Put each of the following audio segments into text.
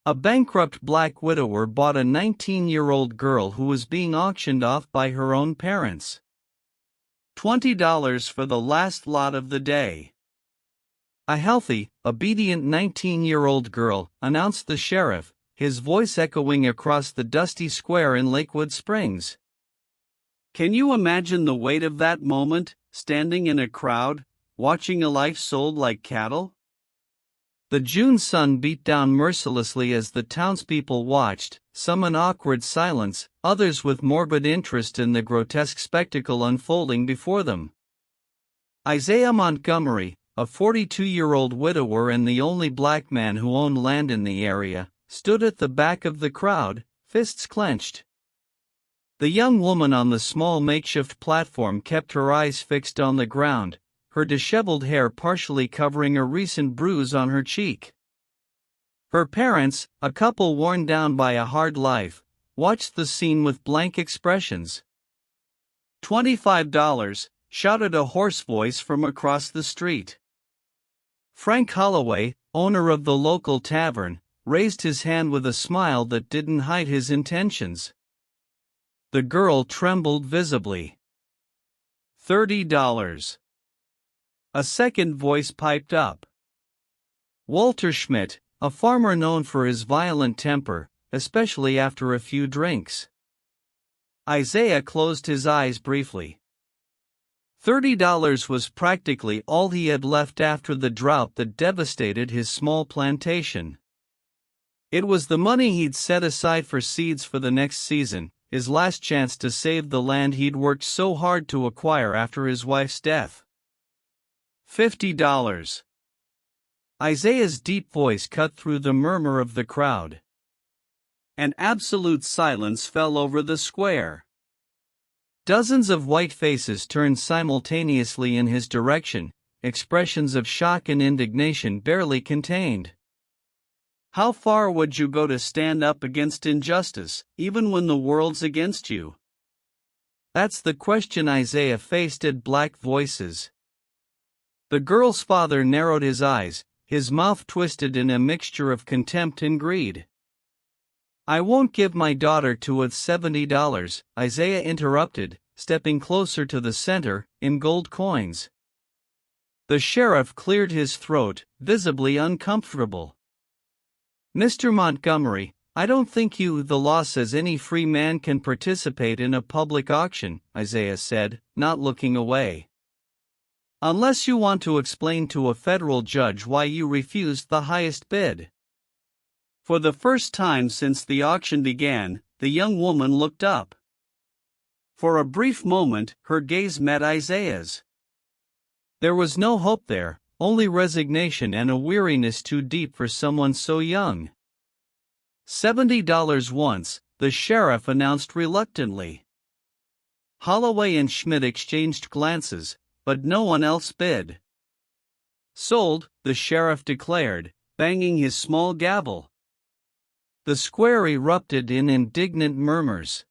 A bankrupt black widower bought a 19-year-old girl who was being auctioned off by her own parents. $20 for the last lot of the day. A healthy, obedient 19-year-old girl, announced the sheriff, his voice echoing across the dusty square in Lakewood Springs. Can you imagine the weight of that moment, standing in a crowd, watching a life sold like cattle? The June sun beat down mercilessly as the townspeople watched, some in awkward silence, others with morbid interest in the grotesque spectacle unfolding before them. Isaiah Montgomery, a 42-year-old widower and the only black man who owned land in the area, stood at the back of the crowd, fists clenched. The young woman on the small makeshift platform kept her eyes fixed on the ground, her disheveled hair partially covering a recent bruise on her cheek. Her parents, a couple worn down by a hard life, watched the scene with blank expressions. $25, shouted a hoarse voice from across the street. Frank Holloway, owner of the local tavern, raised his hand with a smile that didn't hide his intentions. The girl trembled visibly. $30. A second voice piped up. Walter Schmidt, a farmer known for his violent temper, especially after a few drinks. Isaiah closed his eyes briefly. $30 was practically all he had left after the drought that devastated his small plantation. It was the money he'd set aside for seeds for the next season, his last chance to save the land he'd worked so hard to acquire after his wife's death. $50. Isaiah's deep voice cut through the murmur of the crowd. An absolute silence fell over the square. Dozens of white faces turned simultaneously in his direction, expressions of shock and indignation barely contained. How far would you go to stand up against injustice, even when the world's against you? That's the question Isaiah faced at black voices. The girl's father narrowed his eyes, his mouth twisted in a mixture of contempt and greed. I won't give my daughter to a $70, Isaiah interrupted, stepping closer to the center, in gold coins. The sheriff cleared his throat, visibly uncomfortable. Mr. Montgomery, I don't think the law says any free man can participate in a public auction, Isaiah said, not looking away. Unless you want to explain to a federal judge why you refused the highest bid. For the first time since the auction began, the young woman looked up. For a brief moment, her gaze met Isaiah's. There was no hope there, only resignation and a weariness too deep for someone so young. $70 once, the sheriff announced reluctantly. Holloway and Schmidt exchanged glances, but no one else bid. Sold, the sheriff declared, banging his small gavel. The square erupted in indignant murmurs.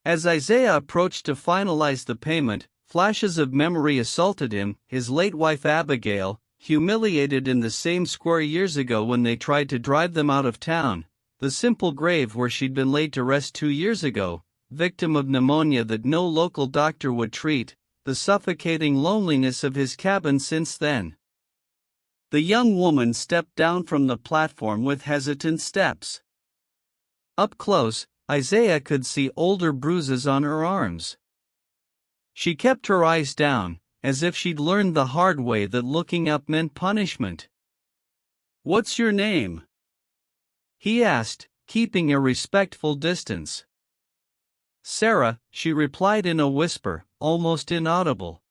As Isaiah approached to finalize the payment, flashes of memory assaulted him, his late wife Abigail, humiliated in the same square years ago when they tried to drive them out of town, the simple grave where she'd been laid to rest 2 years ago, victim of pneumonia that no local doctor would treat, the suffocating loneliness of his cabin since then. The young woman stepped down from the platform with hesitant steps. Up close, Isaiah could see older bruises on her arms. She kept her eyes down, as if she'd learned the hard way that looking up meant punishment. "What's your name?" he asked, keeping a respectful distance. "Sarah," she replied in a whisper, almost inaudible.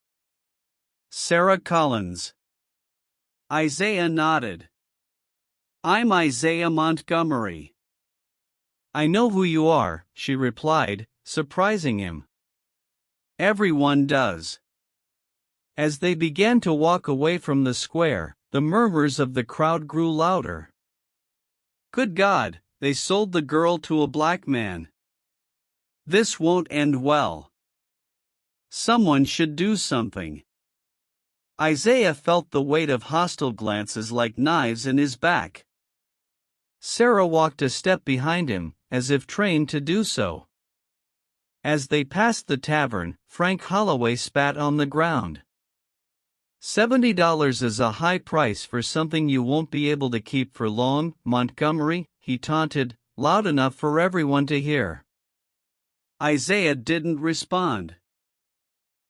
"Sarah Collins." Isaiah nodded. "I'm Isaiah Montgomery." "I know who you are," she replied, surprising him. "Everyone does." As they began to walk away from the square, the murmurs of the crowd grew louder. "Good God, they sold the girl to a black man. This won't end well. Someone should do something." Isaiah felt the weight of hostile glances like knives in his back. Sarah walked a step behind him, as if trained to do so. As they passed the tavern, Frank Holloway spat on the ground. $70 is a high price for something you won't be able to keep for long, Montgomery, he taunted, loud enough for everyone to hear. Isaiah didn't respond.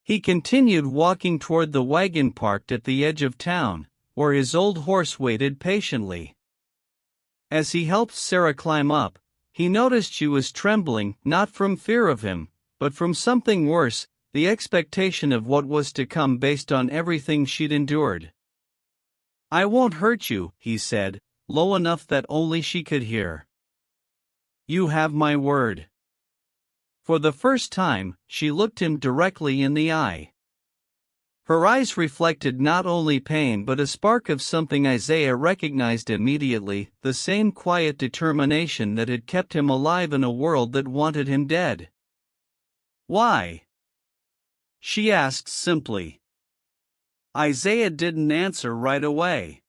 He continued walking toward the wagon parked at the edge of town, where his old horse waited patiently. As he helped Sarah climb up, he noticed she was trembling, not from fear of him, but from something worse, the expectation of what was to come based on everything she'd endured. "I won't hurt you," he said, low enough that only she could hear. "You have my word." For the first time, she looked him directly in the eye. Her eyes reflected not only pain but a spark of something Isaiah recognized immediately, the same quiet determination that had kept him alive in a world that wanted him dead. "Why?" she asked simply. Isaiah didn't answer right away.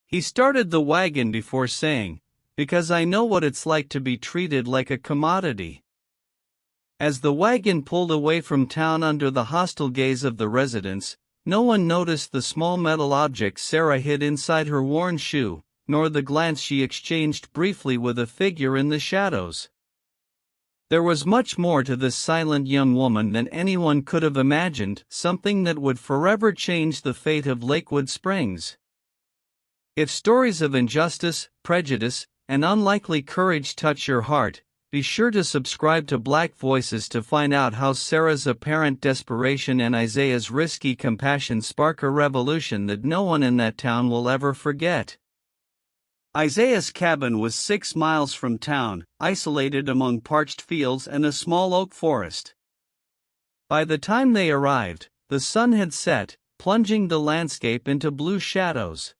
He started the wagon before saying, "Because I know what it's like to be treated like a commodity." As the wagon pulled away from town under the hostile gaze of the residents, no one noticed the small metal object Sarah hid inside her worn shoe, nor the glance she exchanged briefly with a figure in the shadows. There was much more to this silent young woman than anyone could have imagined, something that would forever change the fate of Lakewood Springs. If stories of injustice, prejudice, and unlikely courage touch your heart, be sure to subscribe to Black Voices to find out how Sarah's apparent desperation and Isaiah's risky compassion spark a revolution that no one in that town will ever forget. Isaiah's cabin was 6 miles from town, isolated among parched fields and a small oak forest. By the time they arrived, the sun had set, plunging the landscape into blue shadows.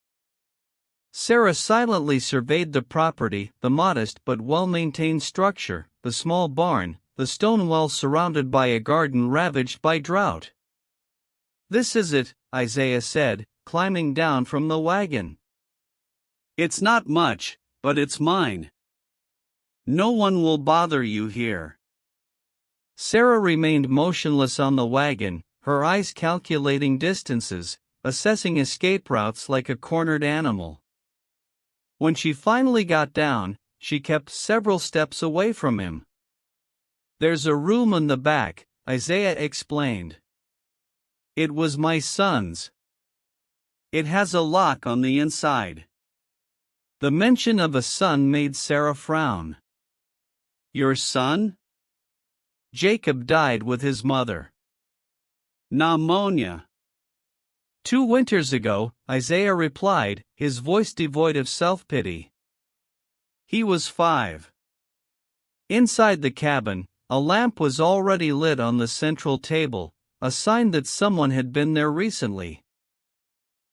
Sarah silently surveyed the property, the modest but well-maintained structure, the small barn, the stone wall surrounded by a garden ravaged by drought. "This is it," Isaiah said, climbing down from the wagon. "It's not much, but it's mine. No one will bother you here." Sarah remained motionless on the wagon, her eyes calculating distances, assessing escape routes like a cornered animal. When she finally got down, she kept several steps away from him. "There's a room in the back," Isaiah explained. "It was my son's. It has a lock on the inside." The mention of a son made Sarah frown. "Your son?" "Jacob died with his mother. Pneumonia." 2 winters ago, Isaiah replied, his voice devoid of self-pity. He was 5. Inside the cabin, a lamp was already lit on the central table, a sign that someone had been there recently.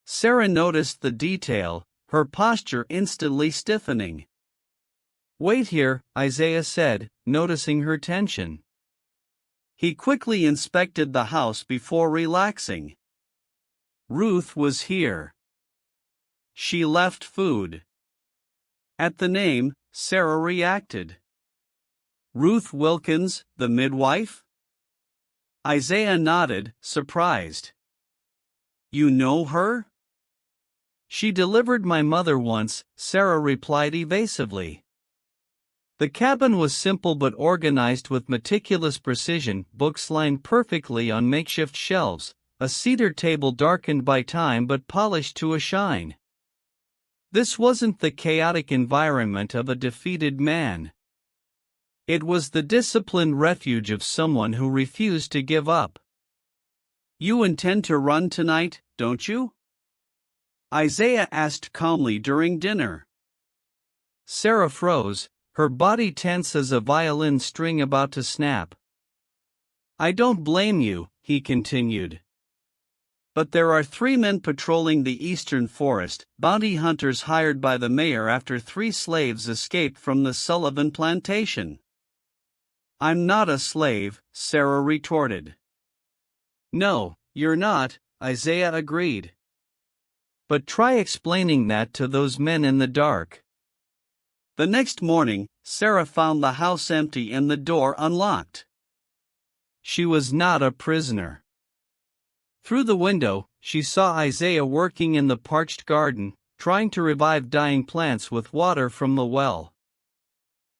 Sarah noticed the detail, her posture instantly stiffening. "Wait here," Isaiah said, noticing her tension. He quickly inspected the house before relaxing. Ruth was here. She left food. At the name, Sarah reacted. "Ruth Wilkins, the midwife?" Isaiah nodded, surprised. "You know her?" "She delivered my mother once," Sarah replied evasively. The cabin was simple but organized with meticulous precision, books lined perfectly on makeshift shelves, a cedar table darkened by time but polished to a shine. This wasn't the chaotic environment of a defeated man. It was the disciplined refuge of someone who refused to give up. "You intend to run tonight, don't you?" Isaiah asked calmly during dinner. Sarah froze, her body tense as a violin string about to snap. "I don't blame you," he continued. "But there are 3 men patrolling the eastern forest, bounty hunters hired by the mayor after 3 slaves escaped from the Sullivan plantation." "I'm not a slave," Sarah retorted. "No, you're not," Isaiah agreed. "But try explaining that to those men in the dark." The next morning, Sarah found the house empty and the door unlocked. She was not a prisoner. Through the window, she saw Isaiah working in the parched garden, trying to revive dying plants with water from the well.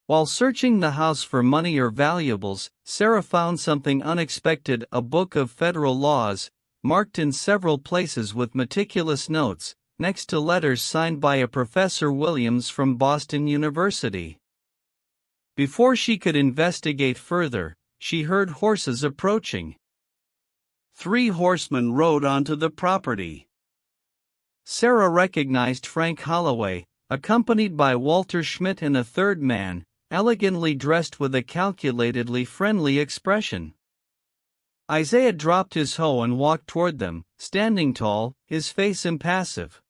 While searching the house for money or valuables, Sarah found something unexpected: a book of federal laws, marked in several places with meticulous notes, next to letters signed by a Professor Williams from Boston University. Before she could investigate further, she heard horses approaching. 3 horsemen rode onto the property. Sarah recognized Frank Holloway, accompanied by Walter Schmidt and a third man, elegantly dressed with a calculatedly friendly expression. Isaiah dropped his hoe and walked toward them, standing tall, his face impassive.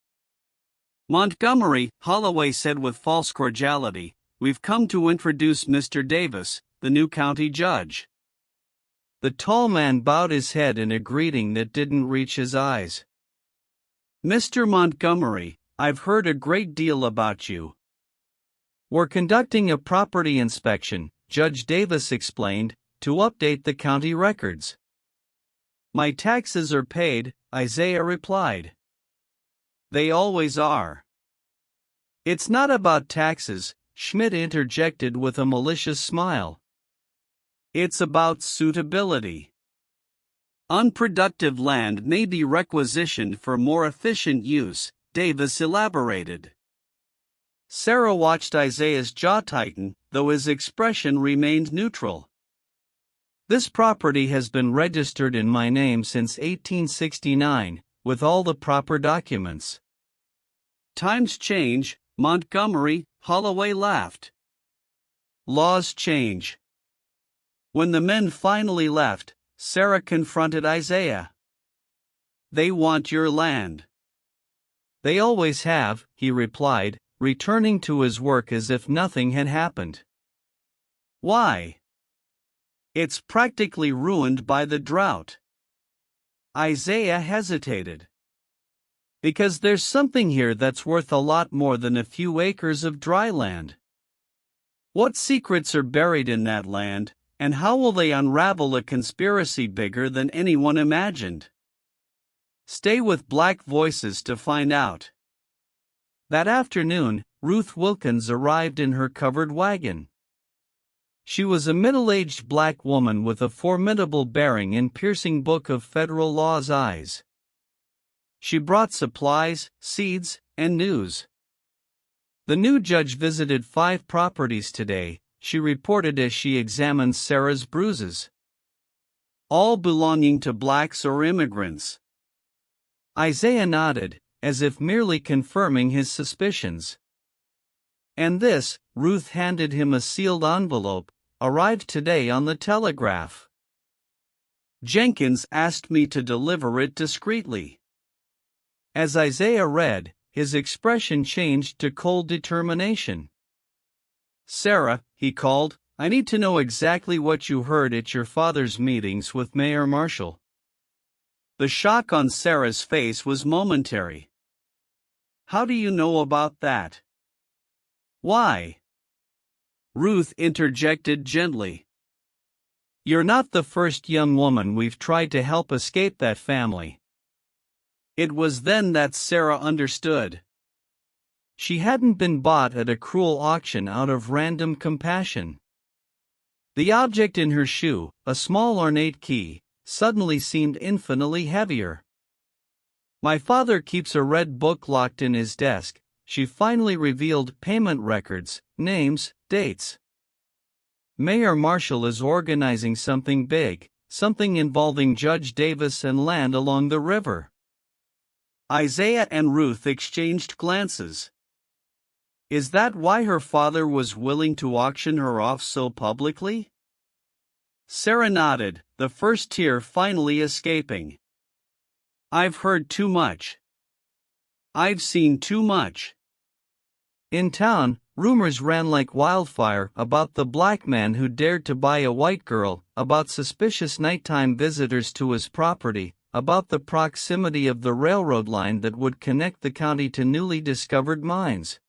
"Montgomery," Holloway said with false cordiality, "we've come to introduce Mr. Davis, the new county judge." The tall man bowed his head in a greeting that didn't reach his eyes. "Mr. Montgomery, I've heard a great deal about you." "We're conducting a property inspection," Judge Davis explained, "to update the county records." "My taxes are paid," Isaiah replied. "They always are." "It's not about taxes," Schmidt interjected with a malicious smile. "It's about suitability. Unproductive land may be requisitioned for more efficient use," Davis elaborated. Sarah watched Isaiah's jaw tighten, though his expression remained neutral. "This property has been registered in my name since 1869, with all the proper documents." "Times change, Montgomery," Holloway laughed. "Laws change." When the men finally left, Sarah confronted Isaiah. "They want your land." "They always have," he replied, returning to his work as if nothing had happened. "Why?" "It's practically ruined by the drought." Isaiah hesitated. "Because there's something here that's worth a lot more than a few acres of dry land. What secrets are buried in that land, and how will they unravel a conspiracy bigger than anyone imagined? Stay with Black Voices to find out." That afternoon, Ruth Wilkins arrived in her covered wagon. She was a middle-aged black woman with a formidable bearing and piercing book of federal law's eyes. She brought supplies, seeds, and news. "The new judge visited 5 properties today," she reported as she examined Sarah's bruises. "All belonging to blacks or immigrants." Isaiah nodded, as if merely confirming his suspicions. "And this," Ruth handed him a sealed envelope, "arrived today on the telegraph. Jenkins asked me to deliver it discreetly." As Isaiah read, his expression changed to cold determination. "Sarah," he called, "I need to know exactly what you heard at your father's meetings with Mayor Marshall." The shock on Sarah's face was momentary. "How do you know about that?" "Why?" Ruth interjected gently. "You're not the first young woman we've tried to help escape that family." It was then that Sarah understood. She hadn't been bought at a cruel auction out of random compassion. The object in her shoe, a small ornate key, suddenly seemed infinitely heavier. "My father keeps a red book locked in his desk," she finally revealed, "payment records, names, dates. Mayor Marshall is organizing something big, something involving Judge Davis and land along the river." Isaiah and Ruth exchanged glances. Is that why her father was willing to auction her off so publicly? Sarah nodded, the first tear finally escaping. "I've heard too much. I've seen too much." In town, rumors ran like wildfire about the black man who dared to buy a white girl, about suspicious nighttime visitors to his property, about the proximity of the railroad line that would connect the county to newly discovered mines.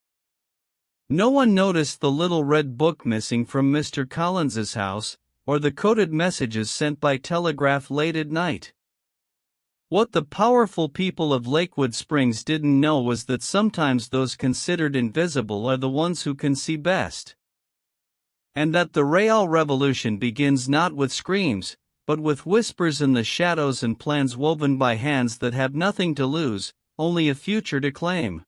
No one noticed the little red book missing from Mr. Collins's house, or the coded messages sent by telegraph late at night. What the powerful people of Lakewood Springs didn't know was that sometimes those considered invisible are the ones who can see best. And that the real revolution begins not with screams, but with whispers in the shadows and plans woven by hands that have nothing to lose, only a future to claim.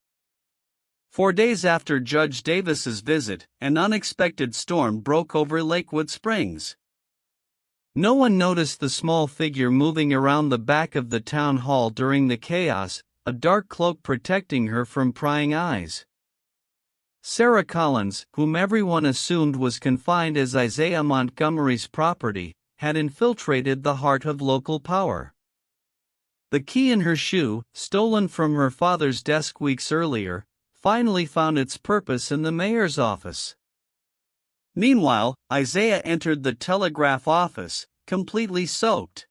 4 days after Judge Davis's visit, an unexpected storm broke over Lakewood Springs. No one noticed the small figure moving around the back of the town hall during the chaos, a dark cloak protecting her from prying eyes. Sarah Collins, whom everyone assumed was confined as Isaiah Montgomery's property, had infiltrated the heart of local power. The key in her shoe, stolen from her father's desk weeks earlier, finally found its purpose in the mayor's office. Meanwhile, Isaiah entered the telegraph office, completely soaked.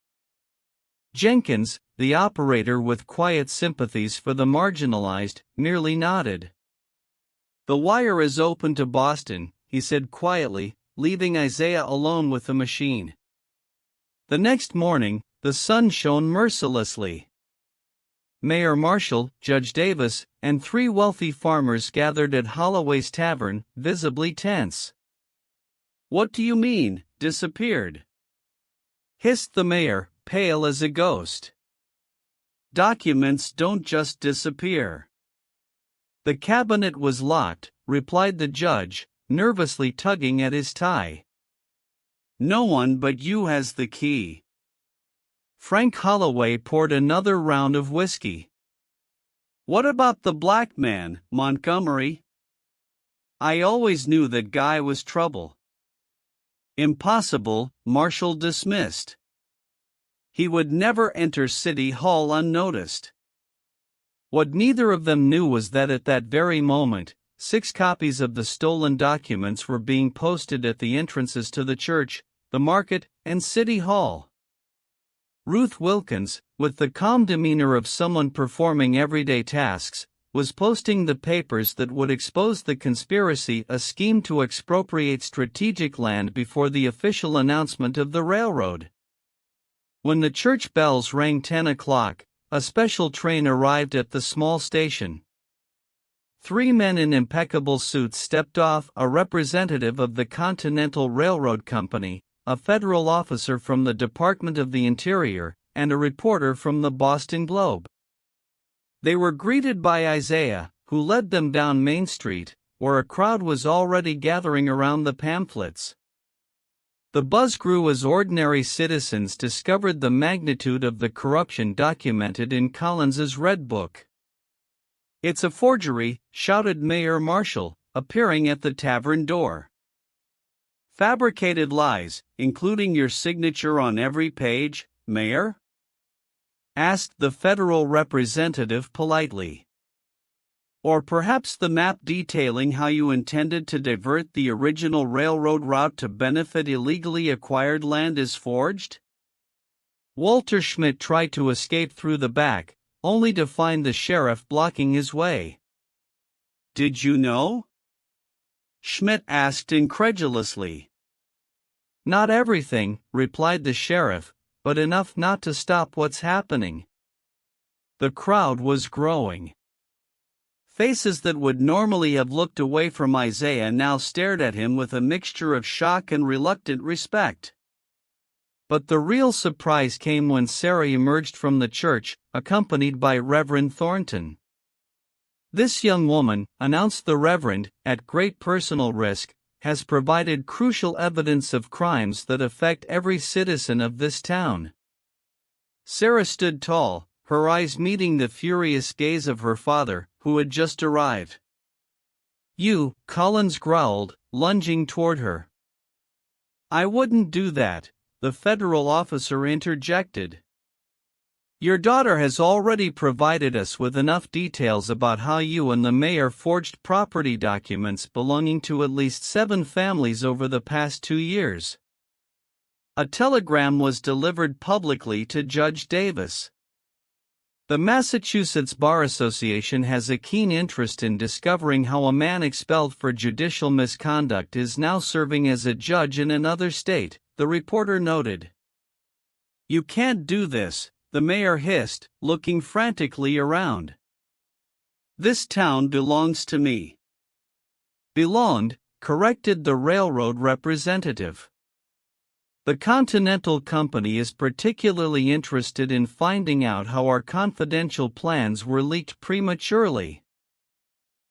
Jenkins, the operator with quiet sympathies for the marginalized, merely nodded. "The wire is open to Boston," he said quietly, leaving Isaiah alone with the machine. The next morning, the sun shone mercilessly. Mayor Marshall, Judge Davis, and 3 wealthy farmers gathered at Holloway's Tavern, visibly tense. "What do you mean, disappeared?" hissed the mayor, pale as a ghost. "Documents don't just disappear." "The cabinet was locked," replied the judge, nervously tugging at his tie. "No one but you has the key." Frank Holloway poured another round of whiskey. "What about the black man, Montgomery? I always knew that guy was trouble." "Impossible," Marshall dismissed. "He would never enter City Hall unnoticed." What neither of them knew was that at that very moment, 6 copies of the stolen documents were being posted at the entrances to the church, the market, and City Hall. Ruth Wilkins, with the calm demeanor of someone performing everyday tasks, was posting the papers that would expose the conspiracy, a scheme to expropriate strategic land before the official announcement of the railroad. When the church bells rang 10 o'clock, a special train arrived at the small station. 3 men in impeccable suits stepped off, a representative of the Continental Railroad Company, a federal officer from the Department of the Interior, and a reporter from the Boston Globe. They were greeted by Isaiah, who led them down Main Street, where a crowd was already gathering around the pamphlets. The buzz grew as ordinary citizens discovered the magnitude of the corruption documented in Collins's Red Book. "It's a forgery," shouted Mayor Marshall, appearing at the tavern door. "Fabricated lies, including your signature on every page, Mayor?" asked the federal representative politely. "Or perhaps the map detailing how you intended to divert the original railroad route to benefit illegally acquired land is forged?" Walter Schmidt tried to escape through the back, only to find the sheriff blocking his way. "Did you know?" Schmidt asked incredulously. "Not everything," replied the sheriff, "but enough not to stop what's happening." The crowd was growing. Faces that would normally have looked away from Isaiah now stared at him with a mixture of shock and reluctant respect. But the real surprise came when Sarah emerged from the church, accompanied by Reverend Thornton. "This young woman," announced the Reverend, "at great personal risk, has provided crucial evidence of crimes that affect every citizen of this town." Sarah stood tall, her eyes meeting the furious gaze of her father, who had just arrived. "You," Collins growled, lunging toward her. "I wouldn't do that," the federal officer interjected. "Your daughter has already provided us with enough details about how you and the mayor forged property documents belonging to at least 7 families over the past 2 years. A telegram was delivered publicly to Judge Davis. The Massachusetts Bar Association has a keen interest in discovering how a man expelled for judicial misconduct is now serving as a judge in another state, the reporter noted. "You can't do this," the mayor hissed, looking frantically around. "This town belongs to me." "Belonged," corrected the railroad representative. "The Continental Company is particularly interested in finding out how our confidential plans were leaked prematurely."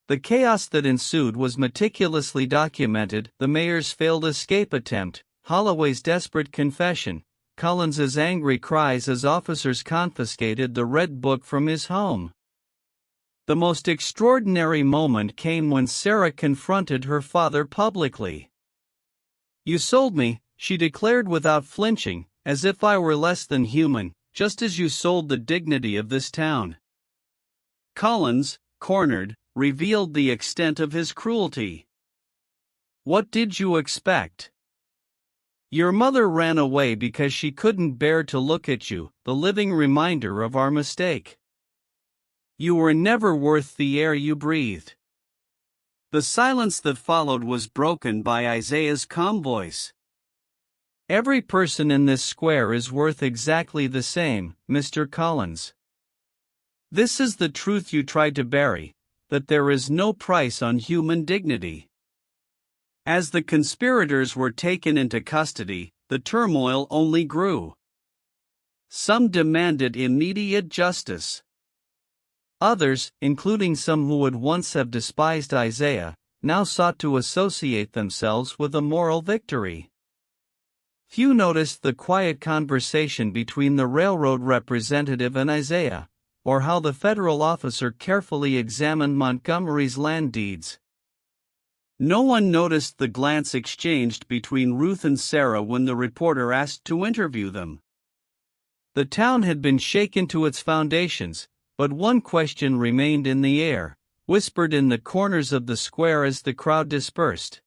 The chaos that ensued was meticulously documented: the mayor's failed escape attempt, Holloway's desperate confession, Collins's angry cries as officers confiscated the Red Book from his home. The most extraordinary moment came when Sarah confronted her father publicly. "You sold me," she declared without flinching, "as if I were less than human, just as you sold the dignity of this town." Collins, cornered, revealed the extent of his cruelty. "What did you expect? Your mother ran away because she couldn't bear to look at you, the living reminder of our mistake. You were never worth the air you breathed." The silence that followed was broken by Isaiah's calm voice. "Every person in this square is worth exactly the same, Mr. Collins. This is the truth you tried to bury, that there is no price on human dignity." As the conspirators were taken into custody, the turmoil only grew. Some demanded immediate justice. Others, including some who would once have despised Isaiah, now sought to associate themselves with a moral victory. Few noticed the quiet conversation between the railroad representative and Isaiah, or how the federal officer carefully examined Montgomery's land deeds. No one noticed the glance exchanged between Ruth and Sarah when the reporter asked to interview them. The town had been shaken to its foundations, but one question remained in the air, whispered in the corners of the square as the crowd dispersed.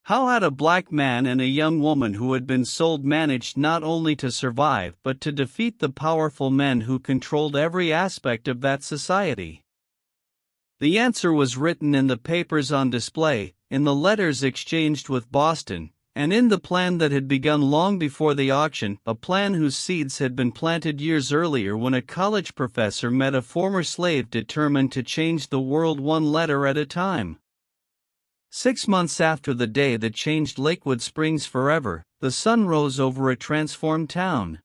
How had a black man and a young woman who had been sold managed not only to survive but to defeat the powerful men who controlled every aspect of that society? The answer was written in the papers on display, in the letters exchanged with Boston, and in the plan that had begun long before the auction, a plan whose seeds had been planted years earlier when a college professor met a former slave determined to change the world one letter at a time. 6 months after the day that changed Lakewood Springs forever, the sun rose over a transformed town.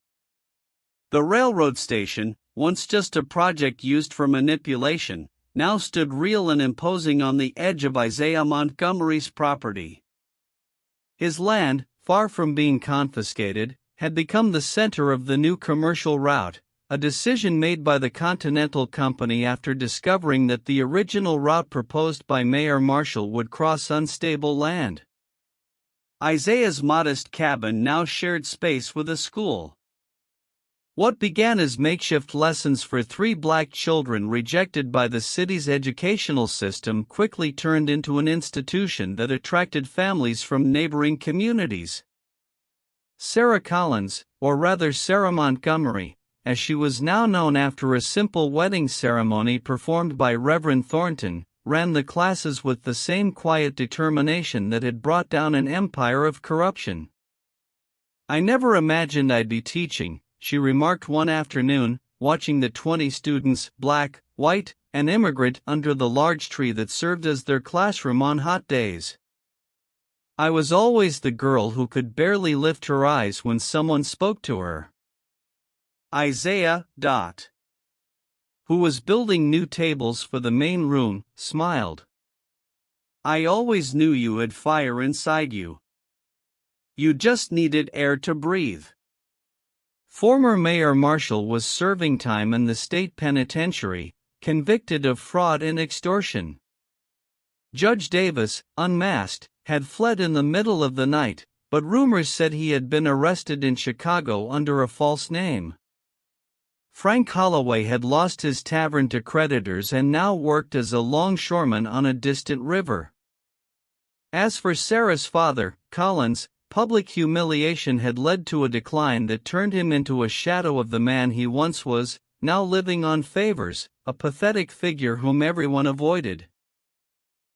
The railroad station, once just a project used for manipulation, now stood real and imposing on the edge of Isaiah Montgomery's property. His land, far from being confiscated, had become the center of the new commercial route, a decision made by the Continental Company after discovering that the original route proposed by Mayor Marshall would cross unstable land. Isaiah's modest cabin now shared space with a school. What began as makeshift lessons for 3 black children rejected by the city's educational system quickly turned into an institution that attracted families from neighboring communities. Sarah Collins, or rather Sarah Montgomery, as she was now known after a simple wedding ceremony performed by Reverend Thornton, ran the classes with the same quiet determination that had brought down an empire of corruption. "I never imagined I'd be teaching," she remarked one afternoon, watching the 20 students, black, white, and immigrant, under the large tree that served as their classroom on hot days. "I was always the girl who could barely lift her eyes when someone spoke to her." Isaiah, who was building new tables for the main room, smiled. "I always knew you had fire inside you. You just needed air to breathe." Former Mayor Marshall was serving time in the state penitentiary, convicted of fraud and extortion. Judge Davis, unmasked, had fled in the middle of the night, but rumors said he had been arrested in Chicago under a false name. Frank Holloway had lost his tavern to creditors and now worked as a longshoreman on a distant river. As for Sarah's father, Collins, public humiliation had led to a decline that turned him into a shadow of the man he once was, now living on favors, a pathetic figure whom everyone avoided.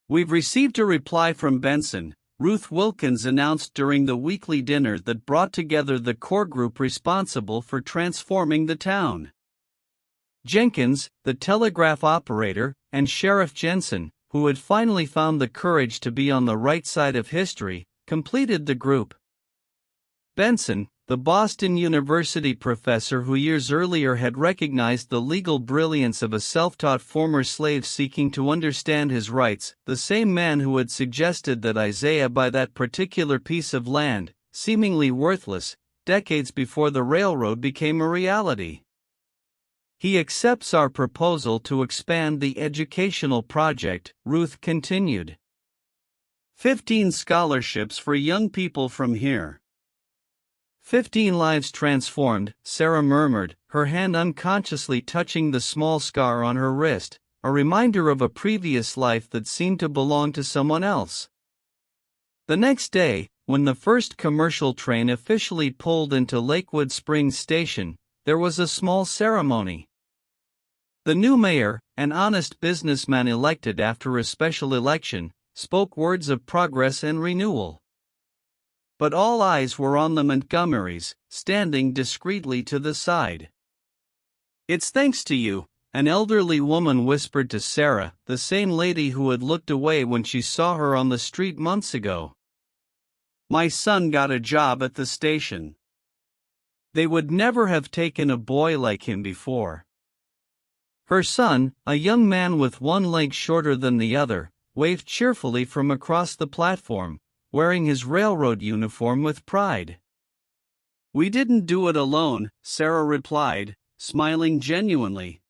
"We've received a reply from Benson," Ruth Wilkins announced during the weekly dinner that brought together the core group responsible for transforming the town. Jenkins, the telegraph operator, and Sheriff Jensen, who had finally found the courage to be on the right side of history, completed the group. Benson, the Boston University professor who years earlier had recognized the legal brilliance of a self-taught former slave seeking to understand his rights, the same man who had suggested that Isaiah buy that particular piece of land, seemingly worthless, decades before the railroad became a reality. "He accepts our proposal to expand the educational project," Ruth continued. 15 scholarships for young people from here. 15 lives transformed, Sarah murmured, her hand unconsciously touching the small scar on her wrist, a reminder of a previous life that seemed to belong to someone else. The next day, when the first commercial train officially pulled into Lakewood Springs station, there was a small ceremony. The new mayor, an honest businessman elected after a special election, spoke words of progress and renewal. But all eyes were on the Montgomerys, standing discreetly to the side. "It's thanks to you," an elderly woman whispered to Sarah, the same lady who had looked away when she saw her on the street months ago. "My son got a job at the station. They would never have taken a boy like him before." Her son, a young man with one leg shorter than the other, waved cheerfully from across the platform, wearing his railroad uniform with pride. "We didn't do it alone," Sarah replied, smiling genuinely.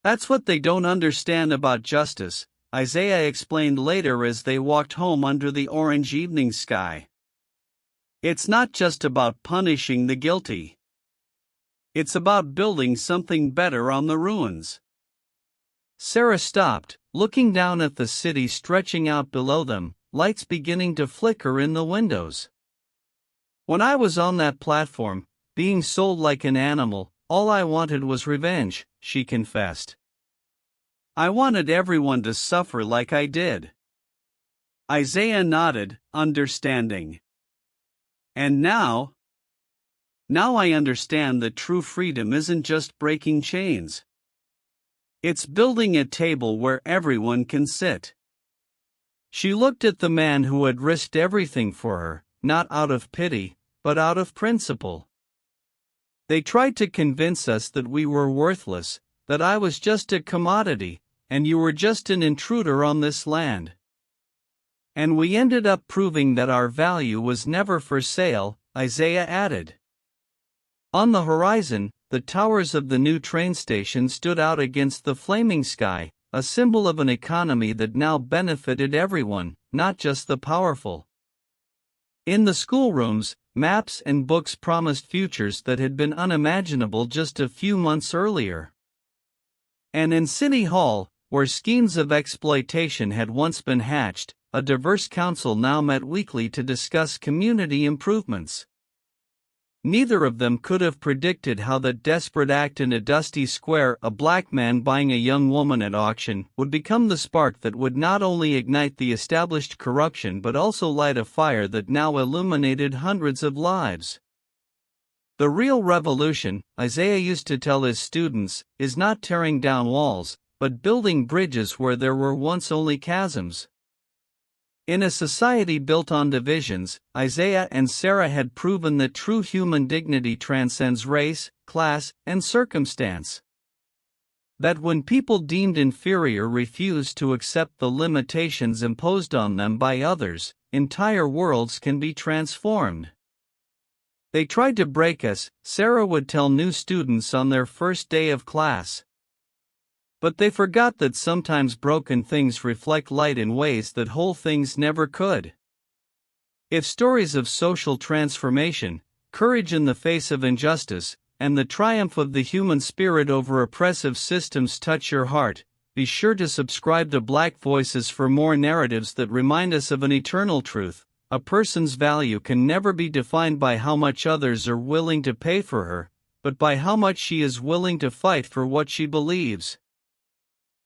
"That's what they don't understand about justice," Isaiah explained later as they walked home under the orange evening sky. "It's not just about punishing the guilty. It's about building something better on the ruins." Sarah stopped, looking down at the city stretching out below them, lights beginning to flicker in the windows. "When I was on that platform, being sold like an animal, all I wanted was revenge," she confessed. "I wanted everyone to suffer like I did." Isaiah nodded, understanding. "And now I understand that true freedom isn't just breaking chains. It's building a table where everyone can sit." She looked at the man who had risked everything for her, not out of pity, but out of principle. "They tried to convince us that we were worthless, that I was just a commodity, and you were just an intruder on this land. And we ended up proving that our value was never for sale," Isaiah added. On the horizon, the towers of the new train station stood out against the flaming sky, a symbol of an economy that now benefited everyone, not just the powerful. In the schoolrooms, maps and books promised futures that had been unimaginable just a few months earlier. And in City Hall, where schemes of exploitation had once been hatched, a diverse council now met weekly to discuss community improvements. Neither of them could have predicted how that desperate act in a dusty square, a black man buying a young woman at auction, would become the spark that would not only ignite the established corruption but also light a fire that now illuminated hundreds of lives. "The real revolution," Isaiah used to tell his students, "is not tearing down walls, but building bridges where there were once only chasms." In a society built on divisions, Isaiah and Sarah had proven that true human dignity transcends race, class, and circumstance. That when people deemed inferior refused to accept the limitations imposed on them by others, entire worlds can be transformed. "They tried to break us," Sarah would tell new students on their first day of class. "But they forgot that sometimes broken things reflect light in ways that whole things never could." If stories of social transformation, courage in the face of injustice, and the triumph of the human spirit over oppressive systems touch your heart, be sure to subscribe to Black Voices for more narratives that remind us of an eternal truth: a person's value can never be defined by how much others are willing to pay for her, but by how much she is willing to fight for what she believes.